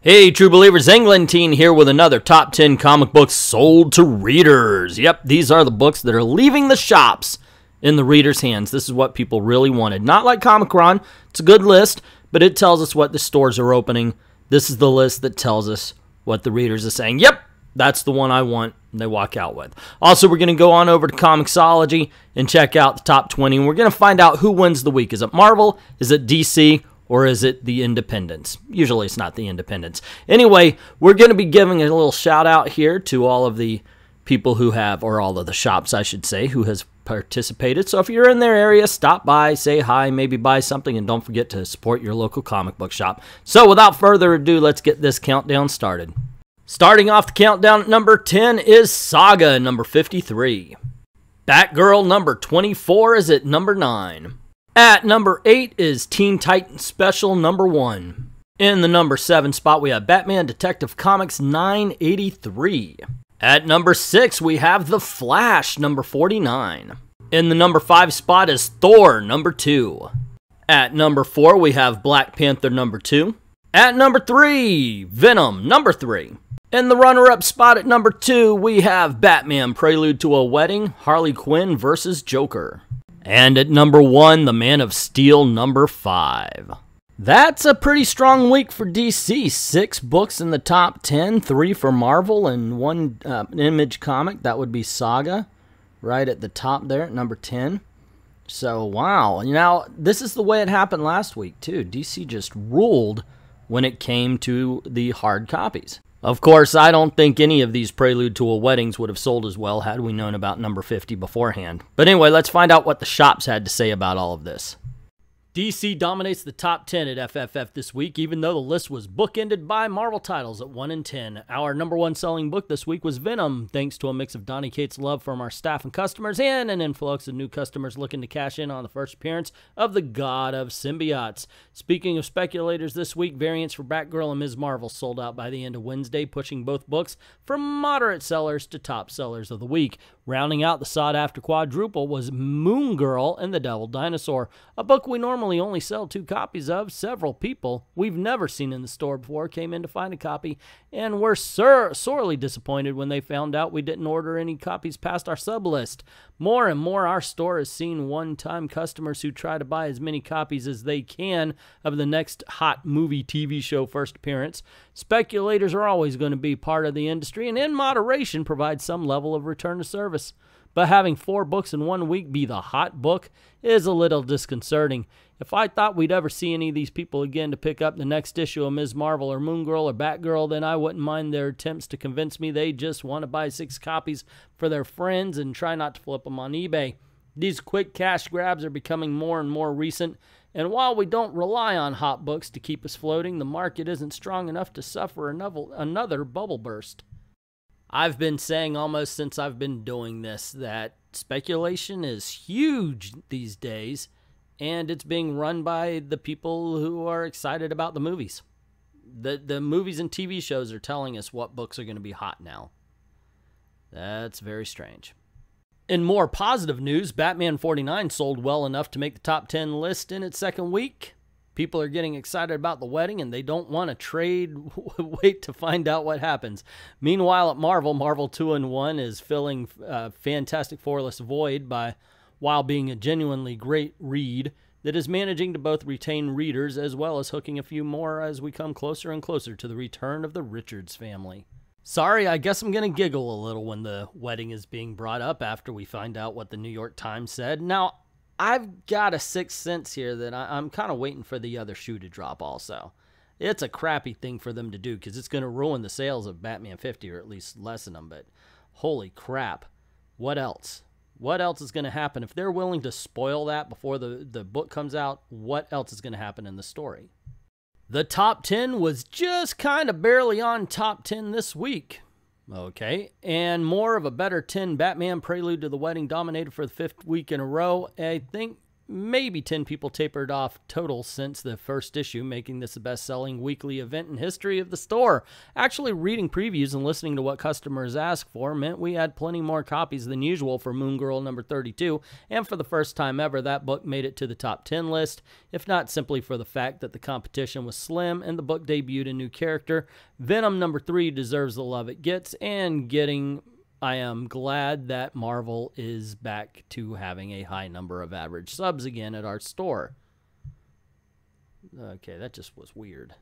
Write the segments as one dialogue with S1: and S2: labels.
S1: Hey, true believers, Englentine here with another top 10 comic books sold to readers. Yep, these are the books that are leaving the shops in the readers' hands. This is what people really wanted. Not like Comic-Con, it's a good list, but it tells us what the stores are opening. This is the list that tells us what the readers are saying. Yep, that's the one I want, and they walk out with. Also, we're going to go on over to Comixology and check out the top 20, and we're going to find out who wins the week. Is it Marvel? Is it DC? Or is it the independents? Usually it's not the independents. Anyway, we're going to be giving a little shout out here to all of the people who have, or all of the shops, I should say, who has participated. So if you're in their area, stop by, say hi, maybe buy something, and don't forget to support your local comic book shop. So without further ado, let's get this countdown started. Starting off the countdown at number 10 is Saga, number 53. Batgirl, number 24, is at number 9. At number 8 is Teen Titans Special number 1. In the number 7 spot, we have Batman Detective Comics 983. At number 6, we have The Flash number 49. In the number 5 spot is Thor number 2. At number 4, we have Black Panther number 2. At number 3, Venom number 3. In the runner-up spot at number 2, we have Batman Prelude to a Wedding, Harley Quinn vs. Joker. And at number 1, The Man of Steel number 5. That's a pretty strong week for DC. 6 books in the top 10, 3 for Marvel, and 1 Image comic. That would be Saga, right at the top there at number 10. So, wow. Now, this is the way it happened last week, too. DC just ruled when it came to the hard copies. Of course, I don't think any of these Prelude to a Weddings would have sold as well had we known about number 50 beforehand. But anyway, let's find out what the shops had to say about all of this. DC dominates the top 10 at FFF this week, even though the list was bookended by Marvel titles at 1 and 10. Our number 1 selling book this week was Venom, thanks to a mix of Donny Cates' love from our staff and customers and an influx of new customers looking to cash in on the first appearance of the God of Symbiotes. Speaking of speculators this week, variants for Batgirl and Ms. Marvel sold out by the end of Wednesday, pushing both books from moderate sellers to top sellers of the week. Rounding out the sought-after quadruple was Moon Girl and the Devil Dinosaur, a book we normally only sell 2 copies of. Several people we've never seen in the store before came in to find a copy and were sorely disappointed when they found out we didn't order any copies past our sub list. More and more, our store has seen one-time customers who try to buy as many copies as they can of the next hot movie TV show first appearance. Speculators are always going to be part of the industry and in moderation provide some level of return to service. But having 4 books in 1 week be the hot book is a little disconcerting. If I thought we'd ever see any of these people again to pick up the next issue of Ms. Marvel or Moon Girl or Batgirl, then I wouldn't mind their attempts to convince me they just want to buy 6 copies for their friends and try not to flip them on eBay. These quick cash grabs are becoming more and more recent, and while we don't rely on hot books to keep us floating, the market isn't strong enough to suffer another bubble burst. I've been saying almost since I've been doing this that speculation is huge these days, and it's being run by the people who are excited about the movies. The movies and TV shows are telling us what books are going to be hot now. That's very strange. In more positive news, Batman 49 sold well enough to make the top 10 list in its second week. People are getting excited about the wedding, and they don't want to trade. Wait to find out what happens. Meanwhile, at Marvel, Marvel 2-in-1 is filling Fantastic Four-less void while being a genuinely great read that is managing to both retain readers as well as hooking a few more as we come closer and closer to the return of the Richards family. Sorry, I guess I'm going to giggle a little when the wedding is being brought up after we find out what the New York Times said. Now, I've got a sixth sense here that I'm kind of waiting for the other shoe to drop also. It's a crappy thing for them to do because it's going to ruin the sales of Batman 50 or at least lessen them, but holy crap. What else? What else is going to happen? If they're willing to spoil that before the book comes out, what else is going to happen in the story? The top 10 was just kind of barely on top 10 this week. Okay, and more of a better 10 Batman Prelude to the Wedding dominated for the 5th week in a row. I think maybe 10 people tapered off total since the first issue, making this the best-selling weekly event in history of the store. Actually, reading previews and listening to what customers asked for meant we had plenty more copies than usual for Moon Girl number 32, and for the first time ever, that book made it to the top 10 list, if not simply for the fact that the competition was slim and the book debuted a new character. Venom number 3 deserves the love it gets, and I am glad that Marvel is back to having a high number of average subs again at our store. Okay, that just was weird.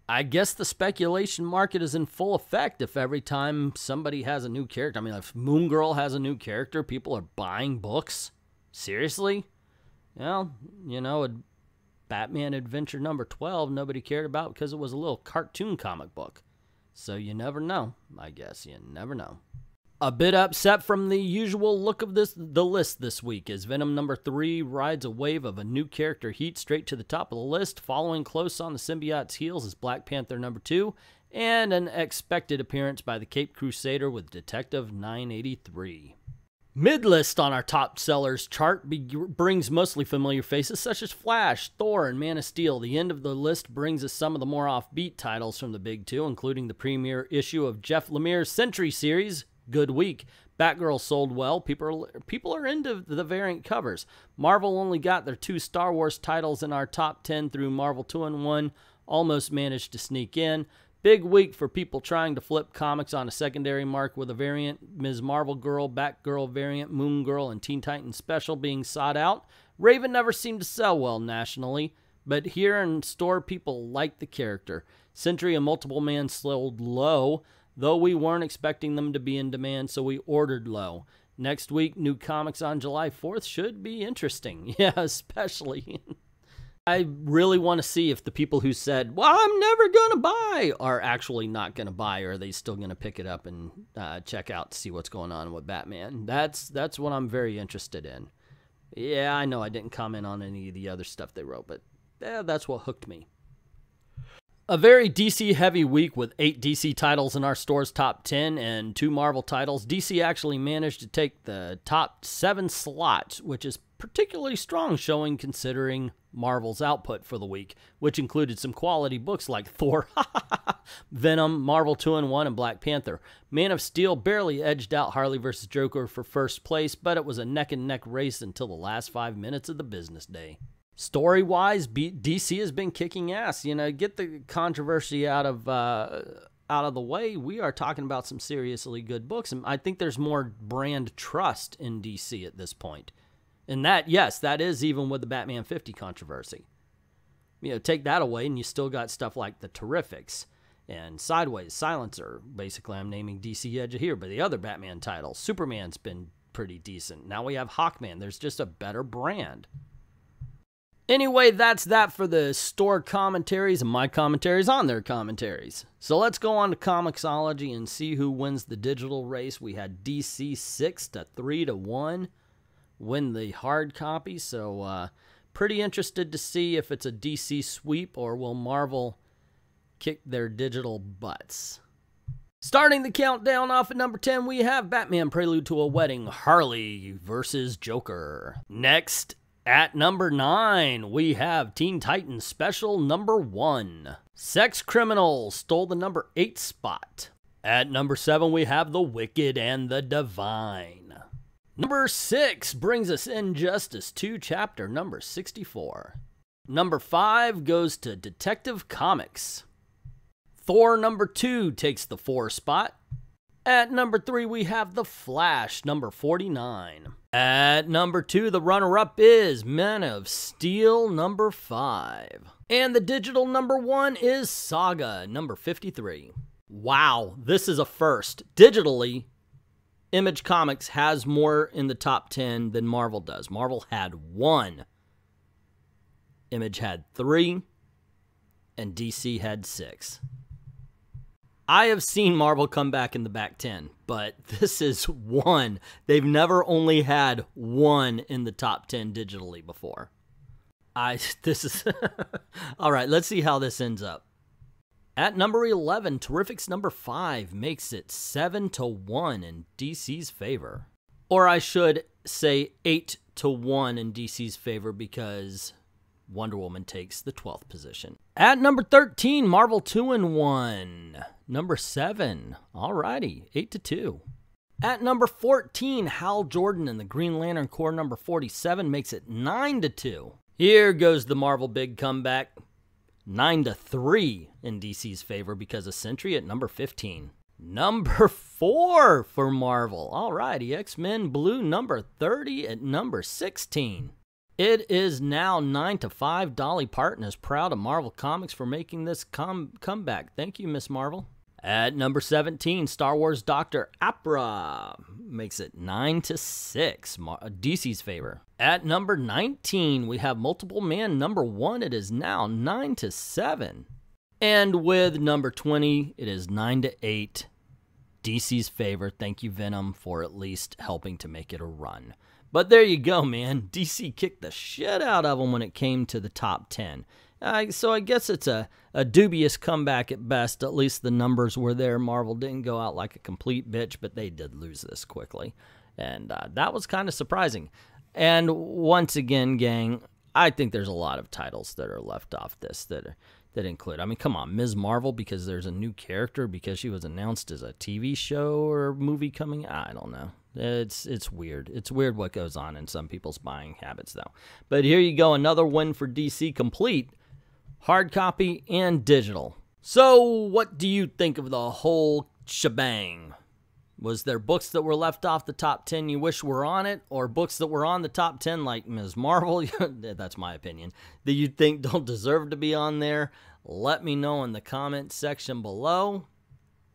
S1: I guess the speculation market is in full effect if every time somebody has a new character. I mean, if Moon Girl has a new character, people are buying books? Seriously? Well, you know, Batman Adventure number 12 nobody cared about because it was a little cartoon comic book. So you never know, I guess. You never know. A bit upset from the usual look of the list this week as Venom number 3 rides a wave of a new character heat straight to the top of the list. Following close on the symbiote's heels is Black Panther number 2 and an expected appearance by the Caped Crusader with Detective 983. Mid-list on our top sellers chart brings mostly familiar faces such as Flash, Thor, and Man of Steel. The end of the list brings us some of the more offbeat titles from the big two, including the premiere issue of Jeff Lemire's Sentry series, Good Week. Batgirl sold well. People are into the variant covers. Marvel only got their 2 Star Wars titles in our top 10 through Marvel 2-in-1. Almost managed to sneak in. Big week for people trying to flip comics on a secondary mark with a variant. Ms. Marvel Girl, Batgirl variant, Moon Girl, and Teen Titans Special being sought out. Raven never seemed to sell well nationally, but here in store people like the character. Sentry and Multiple Man sold low, though we weren't expecting them to be in demand, so we ordered low. Next week, new comics on July 4th should be interesting. Yeah, especially. I really want to see if the people who said, well, I'm never going to buy, are actually not going to buy, or are they still going to pick it up and check out to see what's going on with Batman. That's what I'm very interested in. Yeah, I know I didn't comment on any of the other stuff they wrote, but that's what hooked me. A very DC-heavy week with 8 DC titles in our store's top 10 and 2 Marvel titles. DC actually managed to take the top 7 slots, which is particularly strong showing considering Marvel's output for the week, which included some quality books like Thor, Venom, Marvel 2-in-1, and Black Panther. Man of Steel barely edged out Harley vs. Joker for first place, but it was a neck-and-neck race until the last 5 minutes of the business day. Story-wise, DC has been kicking ass. You know, get the controversy out of the way. We are talking about some seriously good books, and I think there's more brand trust in DC at this point. And that, yes, that is even with the Batman 50 controversy. You know, take that away, and you still got stuff like the Terrifics and Sideways, Silencer. Basically, I'm naming DC Edge here, but the other Batman titles, Superman's been pretty decent. Now we have Hawkman. There's just a better brand. Anyway, that's that for the store commentaries and my commentaries on their commentaries. So let's go on to Comixology and see who wins the digital race. We had DC 6-3-1 win the hard copy. So pretty interested to see if it's a DC sweep or will Marvel kick their digital butts. Starting the countdown off at number 10, we have Batman Prelude to a Wedding, Harley vs. Joker. Next, at number 9, we have Teen Titans Special number 1. Sex Criminals stole the number 8 spot. At number 7, we have The Wicked and the Divine. Number 6 brings us Injustice 2 chapter number 64. Number 5 goes to Detective Comics. Thor number 2 takes the 4 spot. At number 3, we have The Flash, number 49. At number 2, the runner-up is Man of Steel, number 5. And the digital number 1 is Saga, number 53. Wow, this is a first. Digitally, Image Comics has more in the top 10 than Marvel does. Marvel had 1. Image had 3. And DC had 6. I have seen Marvel come back in the back 10, but this is 1. They've never only had 1 in the top 10 digitally before. This is... All right, let's see how this ends up. At number 11, Terrific's number 5 makes it 7-1 in DC's favor. Or I should say 8-1 in DC's favor because Wonder Woman takes the 12th position. At number 13, Marvel 2-1. Number 7, alrighty, 8-2. At number 14, Hal Jordan and the Green Lantern Corps number 47 makes it 9-2. Here goes the Marvel big comeback. 9-3 in DC's favor because of Sentry at number 15. Number 4 for Marvel. Alrighty, X-Men Blue number 30 at number 16. It is now 9-5. Dolly Parton is proud of Marvel Comics for making this comeback. Thank you, Miss Marvel. At number 17, Star Wars Dr. Aphra makes it 9-6, DC's favor. At number 19, we have Multiple Man number 1. It is now 9-7. And with number 20, it is 9-8, DC's favor. Thank you, Venom, for at least helping to make it a run. But there you go, man. DC kicked the shit out of them when it came to the top 10. So I guess it's a dubious comeback at best. At least the numbers were there. Marvel didn't go out like a complete bitch, but they did lose this quickly. And that was kind of surprising. And once again, gang, I think there's a lot of titles that are left off this that include, I mean, come on, Ms. Marvel, because there's a new character, because she was announced as a TV show or movie coming. I don't know. It's weird. It's weird what goes on in some people's buying habits, though. But here you go, another win for DC, complete, hard copy, and digital. So what do you think of the whole shebang? Was there books that were left off the top 10 you wish were on it, or books that were on the top 10 like Ms. Marvel, that's my opinion, that you think don't deserve to be on there? Let me know in the comments section below.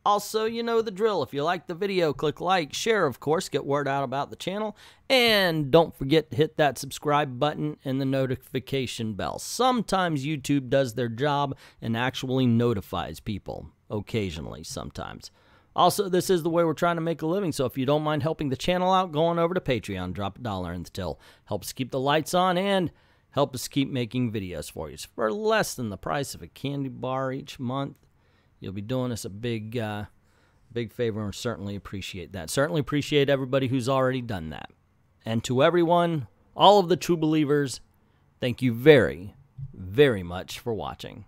S1: Also, you know the drill. If you like the video, click like, share, of course, get word out about the channel, and don't forget to hit that subscribe button and the notification bell. Sometimes YouTube does their job and actually notifies people, occasionally, sometimes. Also, this is the way we're trying to make a living, so if you don't mind helping the channel out, go on over to Patreon, drop $1 in the till. Helps keep the lights on and help us keep making videos for you. So for less than the price of a candy bar each month, you'll be doing us a big favor, and certainly appreciate that. Certainly appreciate everybody who's already done that. And to everyone, all of the true believers, thank you very, very much for watching.